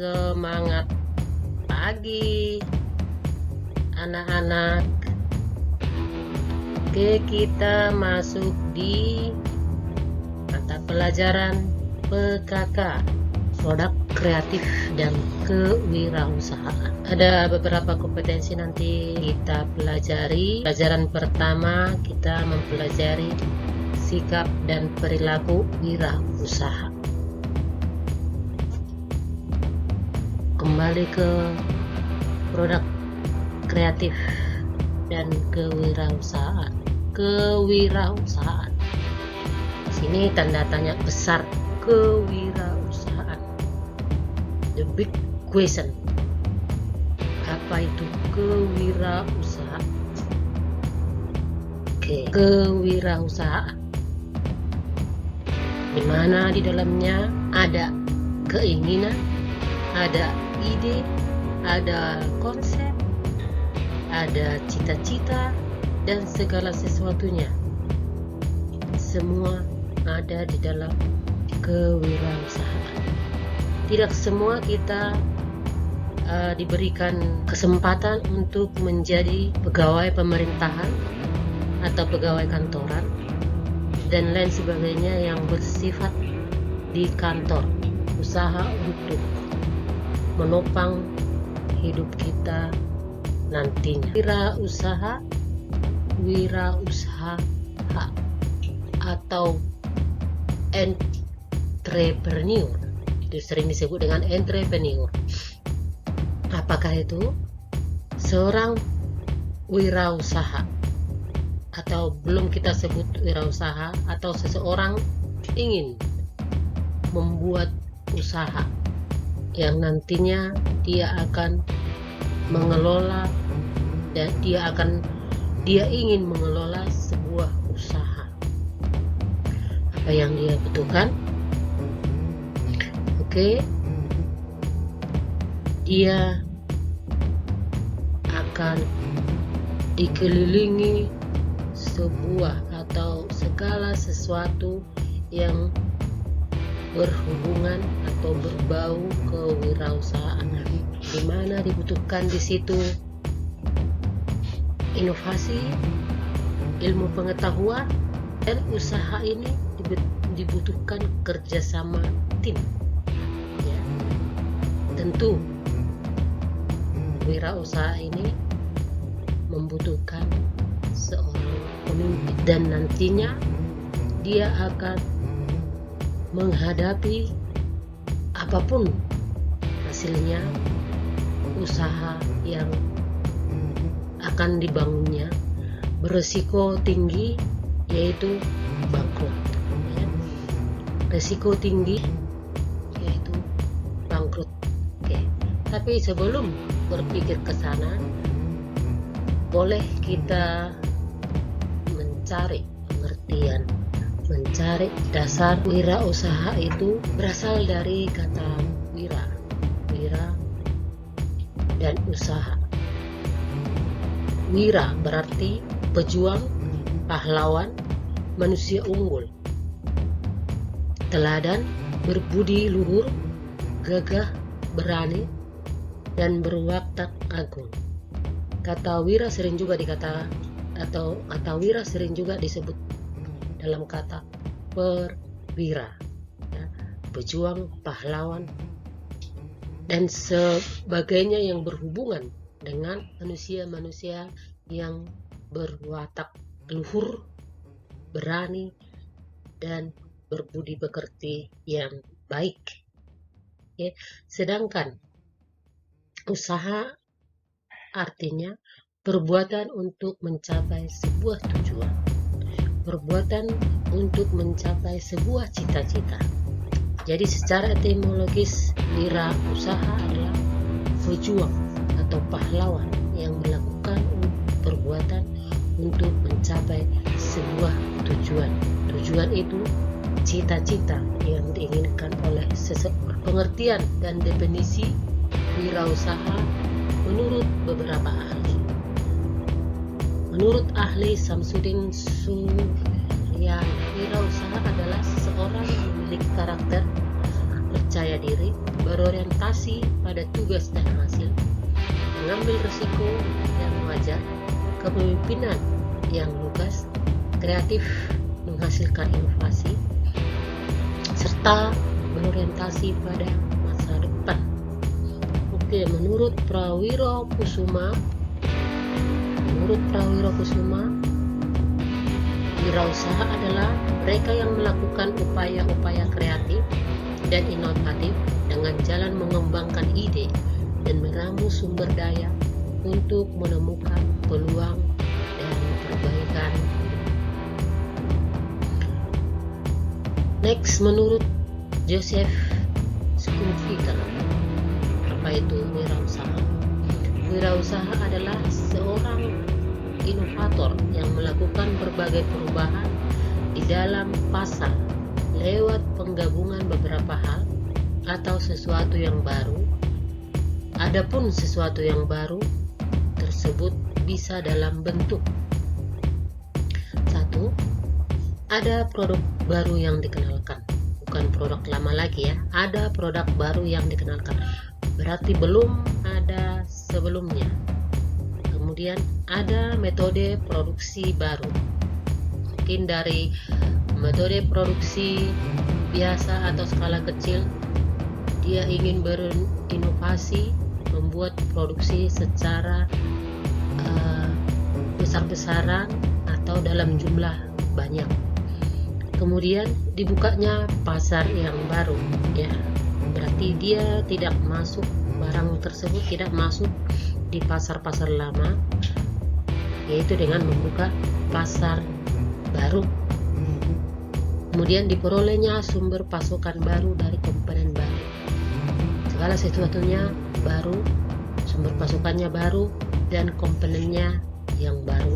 Semangat pagi anak-anak. Oke, kita masuk di mata pelajaran PKK, Produk Kreatif dan Kewirausahaan. Ada beberapa kompetensi nanti kita pelajari. Pelajaran pertama kita mempelajari sikap dan perilaku wirausaha. Kembali ke produk kreatif dan kewirausahaan. Kewirausahaan. Sini tanda tanya besar, kewirausahaan. The big question. Apa itu kewirausahaan? Oke, kewirausahaan. Di mana di dalamnya ada keinginan, ada ide, ada konsep, ada cita-cita, dan segala sesuatunya. Semua ada di dalam kewirausahaan. Tidak semua kita diberikan kesempatan untuk menjadi pegawai pemerintahan atau pegawai kantoran dan lain sebagainya yang bersifat di kantor. Usaha untuk menopang hidup kita nantinya. Wirausaha atau entrepreneur, itu sering disebut dengan entrepreneur. Apakah itu? Seorang wirausaha, atau belum kita sebut wirausaha, atau seseorang ingin membuat usaha yang nantinya dia akan mengelola dan dia ingin mengelola sebuah usaha. Apa yang dia butuhkan? Oke, dia akan dikelilingi sebuah atau segala sesuatu yang berhubungan atau berbau kewirausahaan, di mana dibutuhkan di situ inovasi, ilmu pengetahuan, dan usaha ini dibutuhkan kerjasama tim. Ya. Tentu wirausaha ini membutuhkan seorang pemimpin dan nantinya dia akan menghadapi apapun hasilnya usaha yang akan dibangunnya beresiko tinggi, yaitu bangkrut. Resiko tinggi yaitu bangkrut. Oke. Tapi sebelum berpikir ke sana, boleh kita mencari pengertian, mencari dasar. Wirausaha itu berasal dari kata wira dan usaha. Wira berarti pejuang, pahlawan, manusia unggul, teladan, berbudi luhur, gagah, berani, dan berwatak agung. Kata wira sering juga kata wira sering juga disebut dalam kata perwira, ya, pejuang, pahlawan, dan sebagainya yang berhubungan dengan manusia-manusia yang berwatak luhur, berani, dan berbudi pekerti yang baik. Ya. Sedangkan usaha artinya perbuatan untuk mencapai sebuah tujuan, perbuatan untuk mencapai sebuah cita-cita. Jadi secara etimologis, wirausaha adalah pejuang atau pahlawan yang melakukan perbuatan untuk mencapai sebuah tujuan. Tujuan itu cita-cita yang diinginkan oleh seseorang. Pengertian dan definisi wirausaha menurut beberapa ahli. Menurut ahli Samsudin Suryana, wirausaha adalah seseorang yang memiliki karakter percaya diri, berorientasi pada tugas dan hasil, mengambil risiko yang wajar, kepemimpinan yang lugas, kreatif, menghasilkan inovasi, serta berorientasi pada masa depan. Oke, menurut Prawiro Kusuma, wirausaha adalah mereka yang melakukan upaya-upaya kreatif dan inovatif dengan jalan mengembangkan ide dan meramu sumber daya untuk menemukan peluang dan perbaikan. Next, menurut Joseph Schumpeter, apa itu wirausaha? Wirausaha adalah seorang inovator yang melakukan berbagai perubahan di dalam pasar lewat penggabungan beberapa hal atau sesuatu yang baru. Adapun sesuatu yang baru tersebut bisa dalam bentuk: 1. Ada produk baru yang dikenalkan, bukan produk lama lagi ya, ada produk baru yang dikenalkan, berarti belum ada sebelumnya. Kemudian ada metode produksi baru, mungkin dari metode produksi biasa atau skala kecil dia ingin berinovasi, membuat produksi secara besar-besaran atau dalam jumlah banyak. Kemudian dibukanya pasar yang baru, ya, berarti dia tidak masuk, barang tersebut tidak masuk di pasar-pasar lama, yaitu dengan membuka pasar baru. Kemudian diperolehnya sumber pasokan baru dari komponen baru. Segala sesuatunya baru, sumber pasokannya baru, dan komponennya yang baru.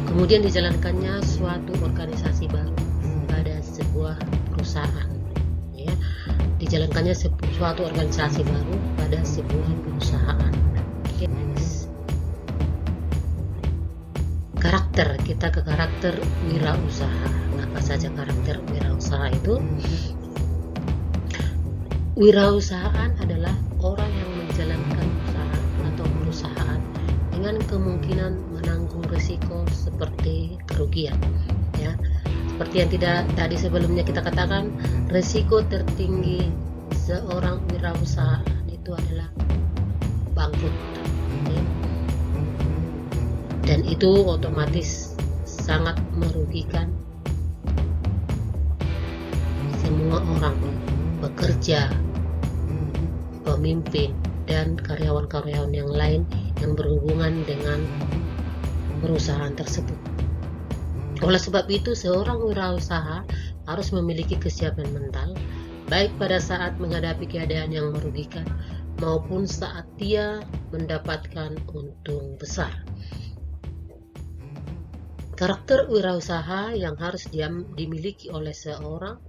Kemudian dijalankannya suatu organisasi baru pada sebuah perusahaan, ya. Dijalankannya suatu organisasi baru pada sebuah perusahaan. Okay, next. Karakter, kita ke karakter wirausaha. Apa saja karakter wirausaha itu? Wirausahaan adalah orang yang menjalankan usaha atau perusahaan dengan kemungkinan menanggung risiko seperti kerugian, ya. Seperti yang tadi sebelumnya kita katakan, risiko tertinggi seorang wirausahaan itu adalah bangkrut, ya. Dan itu otomatis sangat merugikan semua orang, pekerja, pemimpin, dan karyawan-karyawan yang lain yang berhubungan dengan perusahaan tersebut. Oleh sebab itu, seorang wirausaha harus memiliki kesiapan mental, baik pada saat menghadapi keadaan yang merugikan maupun saat dia mendapatkan untung besar. Karakter wirausaha yang harus dimiliki oleh seorang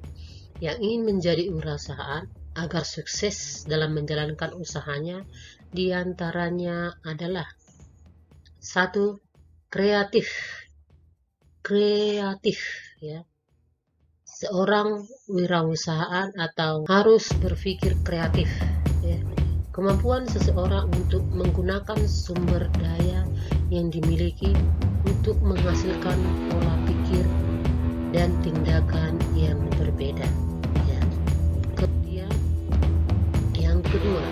yang ingin menjadi wirausahaan agar sukses dalam menjalankan usahanya diantaranya adalah: 1. Kreatif, ya. Seorang wirausahaan atau harus berpikir kreatif, ya. Kemampuan seseorang untuk menggunakan sumber daya yang dimiliki untuk menghasilkan pola pikir dan tindakan yang berbeda, ya. Kemudian yang kedua,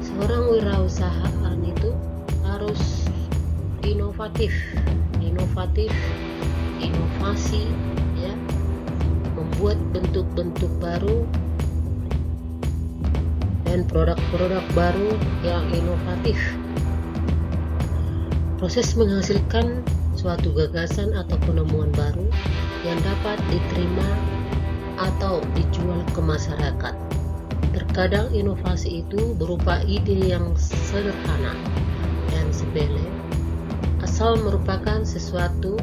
seorang wirausahaan itu harus inovasi, ya, membuat bentuk-bentuk baru dan produk-produk baru yang inovatif. Proses menghasilkan suatu gagasan atau penemuan baru yang dapat diterima atau dijual ke masyarakat. Terkadang inovasi itu berupa ide yang sederhana dan sepele, asal merupakan sesuatu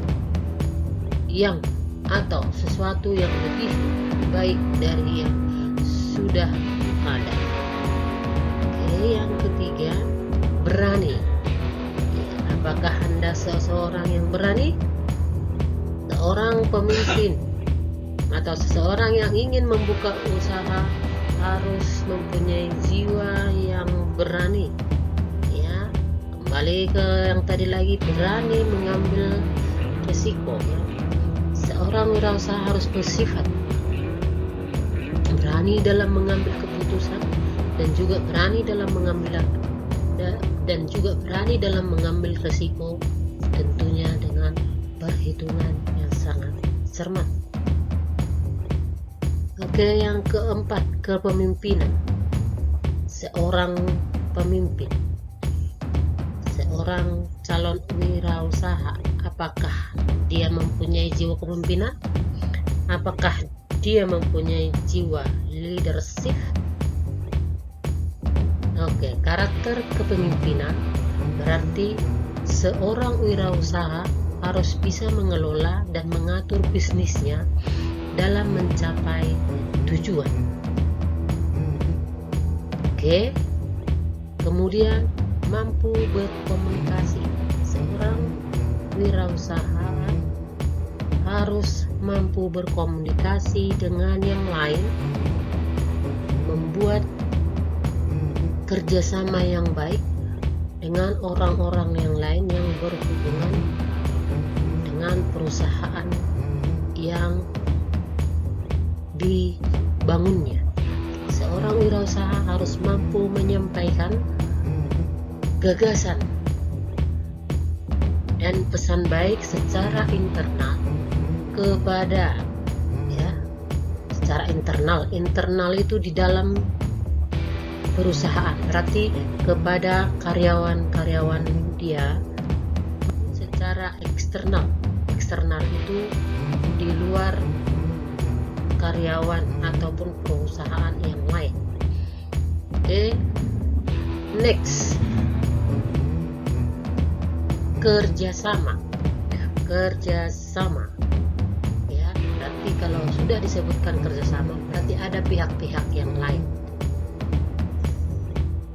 yang lebih baik dari yang sudah ada. Oke, yang ketiga, berani. Apakah Anda seseorang yang berani? Seorang pemimpin atau seseorang yang ingin membuka usaha harus mempunyai jiwa yang berani, ya. Kembali ke yang tadi lagi, berani mengambil resiko, ya. Seorang wirausaha harus bersifat berani dalam mengambil keputusan dan juga berani dalam mengambil resiko, tentunya dengan perhitungan yang sangat cermat. Oke, yang keempat, kepemimpinan. Seorang pemimpin, seorang calon wirausaha, apakah dia mempunyai jiwa kepemimpinan? Apakah dia mempunyai jiwa leadership? Oke, karakter kepemimpinan berarti seorang wirausaha harus bisa mengelola dan mengatur bisnisnya dalam mencapai tujuan. Oke, kemudian mampu berkomunikasi. Seorang wirausaha harus mampu berkomunikasi dengan yang lain, membuat kerjasama yang baik dengan orang-orang yang lain yang berhubungan dengan perusahaan yang dibangunnya. Seorang wirausaha harus mampu menyampaikan gagasan dan pesan baik secara internal kepada, ya, secara internal itu di dalam perusahaan, berarti kepada karyawan-karyawan dia. Secara eksternal itu di luar karyawan ataupun perusahaan yang lain. Oke, next, kerjasama, ya. Berarti kalau sudah disebutkan kerjasama, berarti ada pihak-pihak yang lain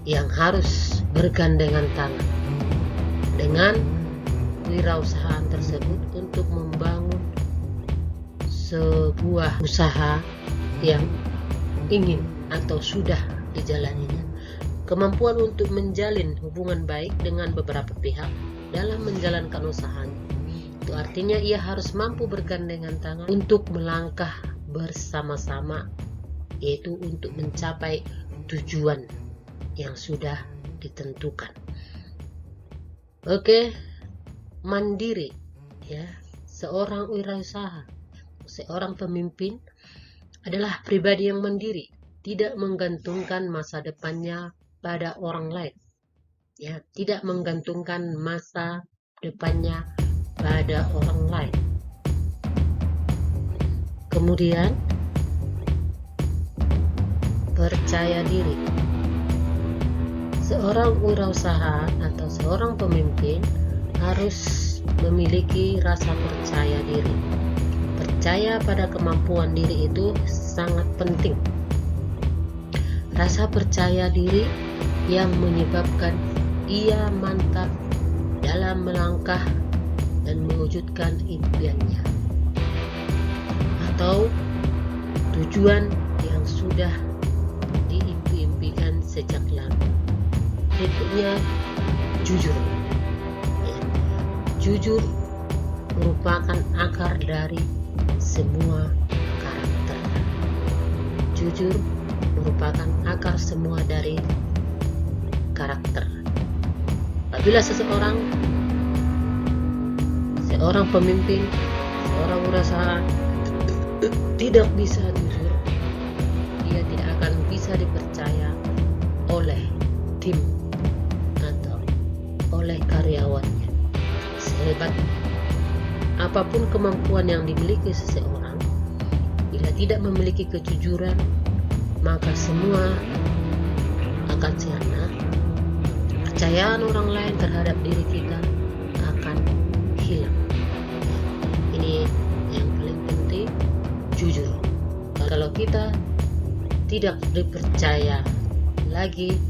yang harus bergandengan tangan dengan wirausahaan tersebut untuk membangun sebuah usaha yang ingin atau sudah dijalaninya. Kemampuan untuk menjalin hubungan baik dengan beberapa pihak dalam menjalankan usahanya. Itu artinya ia harus mampu bergandengan tangan untuk melangkah bersama-sama, yaitu untuk mencapai tujuan yang sudah ditentukan. Oke, mandiri, ya. Seorang wirausaha, seorang pemimpin adalah pribadi yang mandiri, tidak menggantungkan masa depannya pada orang lain, ya, tidak menggantungkan masa depannya pada orang lain. Kemudian percaya diri. Seorang wirausaha atau seorang pemimpin harus memiliki rasa percaya diri. Percaya pada kemampuan diri itu sangat penting. Rasa percaya diri yang menyebabkan ia mantap dalam melangkah dan mewujudkan impiannya atau tujuan yang sudah diimpikan sejak lama. Berikutnya, jujur. Ya. Jujur merupakan akar dari semua karakter. Jujur merupakan akar semua dari karakter. Apabila seorang pemimpin, seorang wirausaha tidak bisa jujur, dia tidak akan bisa dipercaya oleh tim atau oleh karyawannya. Sehebat apapun kemampuan yang dimiliki seseorang, bila tidak memiliki kejujuran, maka semua akan sirna. Kepercayaan orang lain terhadap diri kita akan hilang. Ini yang paling penting, jujur. Kalau kita tidak dipercaya lagi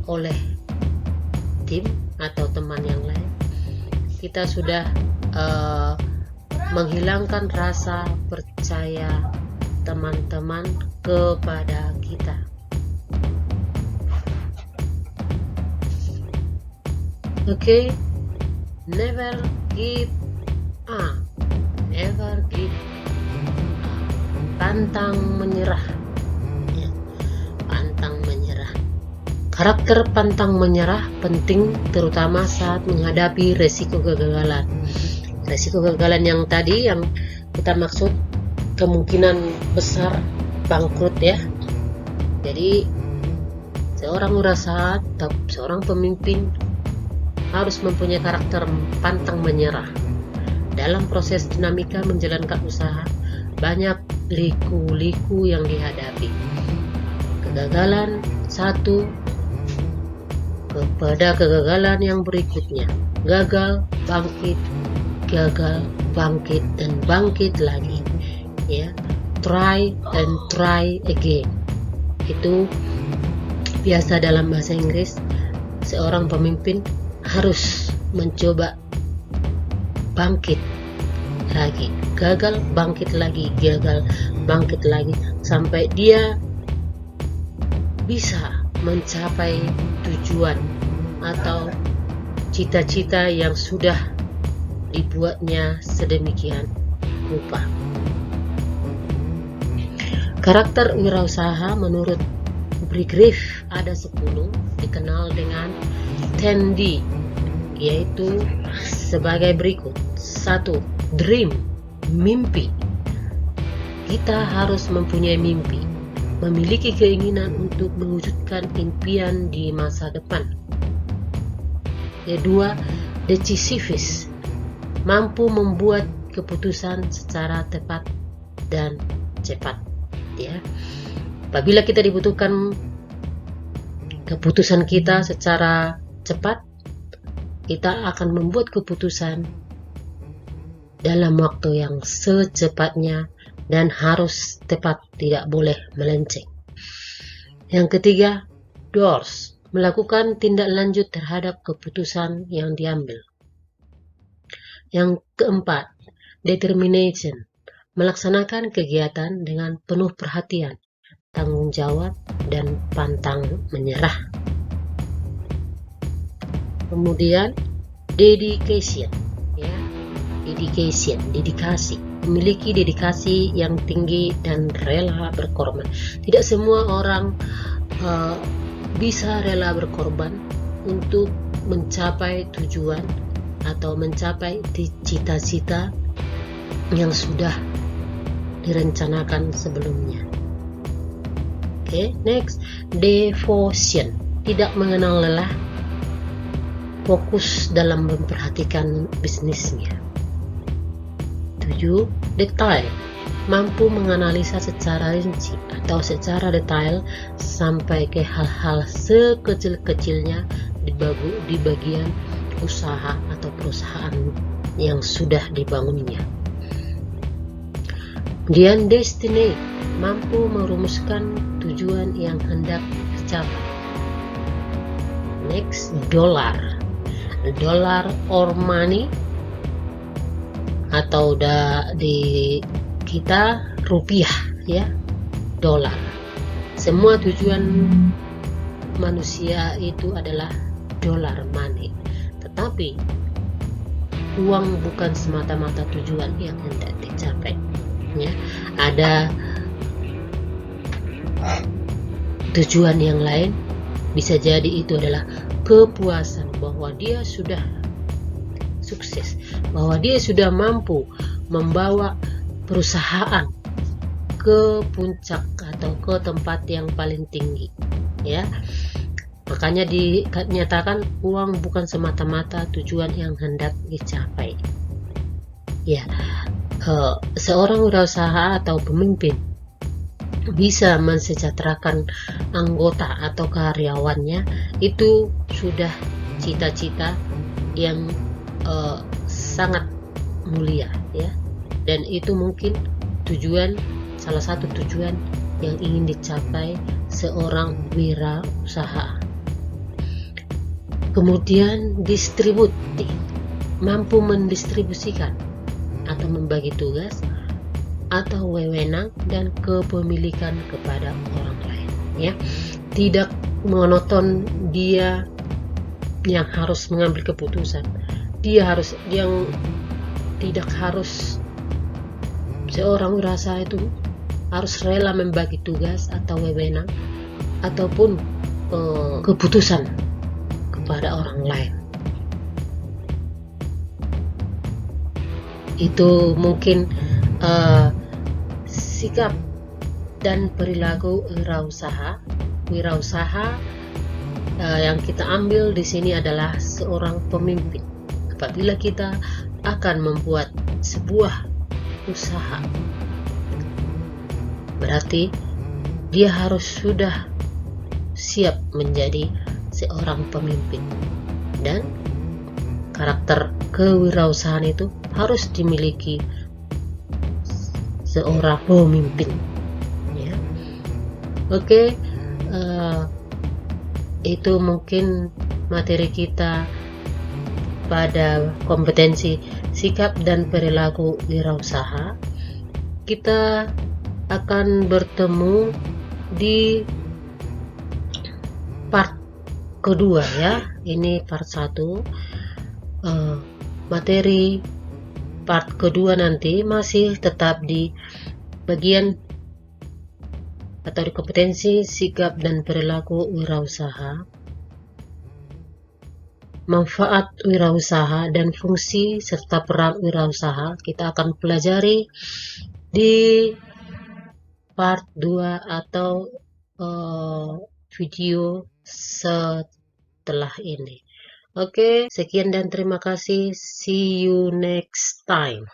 oleh tim atau teman yang lain, kita sudah menghilangkan rasa percaya teman-teman kepada kita. Oke, never give up, never give up. Pantang menyerah, ya, pantang menyerah. Karakter pantang menyerah penting terutama saat menghadapi resiko kegagalan. Resiko kegagalan yang tadi yang kita maksud kemungkinan besar bangkrut ya. Jadi seorang wirasahat atau seorang pemimpin harus mempunyai karakter pantang menyerah. Dalam proses dinamika menjalankan usaha, banyak liku-liku yang dihadapi. Kegagalan satu kepada kegagalan yang berikutnya. Gagal, bangkit, dan bangkit lagi. Ya, try and try again. Itu biasa dalam bahasa Inggris. Seorang pemimpin harus mencoba bangkit lagi, gagal bangkit lagi, gagal bangkit lagi, sampai dia bisa mencapai tujuan atau cita-cita yang sudah dibuatnya sedemikian rupa. Karakter wirausaha menurut Brigrave ada 10, dikenal dengan 10D, yaitu sebagai berikut. 1. Dream, mimpi. Kita harus mempunyai mimpi, memiliki keinginan untuk mewujudkan impian di masa depan. Kedua, decisivis, mampu membuat keputusan secara tepat dan cepat. Ya, apabila kita dibutuhkan keputusan kita secara cepat, kita akan membuat keputusan dalam waktu yang secepatnya dan harus tepat, tidak boleh melenceng. Yang ketiga, doors, melakukan tindak lanjut terhadap keputusan yang diambil. Yang keempat, determination, melaksanakan kegiatan dengan penuh perhatian, tanggung jawab, dan pantang menyerah. Kemudian dedication, ya, dedikasi, memiliki dedikasi yang tinggi dan rela berkorban. Tidak semua orang bisa rela berkorban untuk mencapai tujuan atau mencapai cita-cita yang sudah direncanakan sebelumnya. Oke, next, devotion, tidak mengenal lelah, fokus dalam memperhatikan bisnisnya. 7. Detail, mampu menganalisa secara rinci atau secara detail sampai ke hal-hal sekecil-kecilnya di bagian usaha atau perusahaan yang sudah dibangunnya. Kemudian destiny, mampu merumuskan tujuan yang hendak dicapai. Next, dollar or money, atau di kita rupiah, ya, dolar. Semua tujuan manusia itu adalah dollar, money. Tetapi uang bukan semata-mata tujuan yang hendak dicapai. Ya, ada tujuan yang lain, bisa jadi itu adalah kepuasan bahwa dia sudah sukses, bahwa dia sudah mampu membawa perusahaan ke puncak atau ke tempat yang paling tinggi, ya. Makanya dinyatakan uang bukan semata-mata tujuan yang hendak dicapai. Ya, seorang wirausaha atau pemimpin bisa mensejahterakan anggota atau karyawannya, itu sudah cita-cita yang sangat mulia, ya, dan itu mungkin salah satu tujuan yang ingin dicapai seorang wirausaha. Kemudian distributif, mampu mendistribusikan atau membagi tugas atau wewenang dan kepemilikan kepada orang lain, ya. Tidak monoton dia yang harus mengambil keputusan. Dia tidak harus seorang wirausaha itu harus rela membagi tugas atau wewenang ataupun keputusan kepada orang lain. Itu mungkin sikap dan perilaku wirausaha. Yang kita ambil di sini adalah seorang pemimpin. Apabila kita akan membuat sebuah usaha, berarti dia harus sudah siap menjadi seorang pemimpin, dan karakter kewirausahaan itu harus dimiliki seorang pemimpin, ya. Oke, itu mungkin materi kita pada kompetensi sikap dan perilaku wirausaha. Kita akan bertemu di part kedua, ya. Ini part 1. Materi part kedua nanti masih tetap di bagian atau di kompetensi sikap dan perilaku wirausaha, manfaat wirausaha dan fungsi serta peran wirausaha. Kita akan pelajari di part 2 atau video setelah ini. Oke, sekian dan terima kasih. See you next time.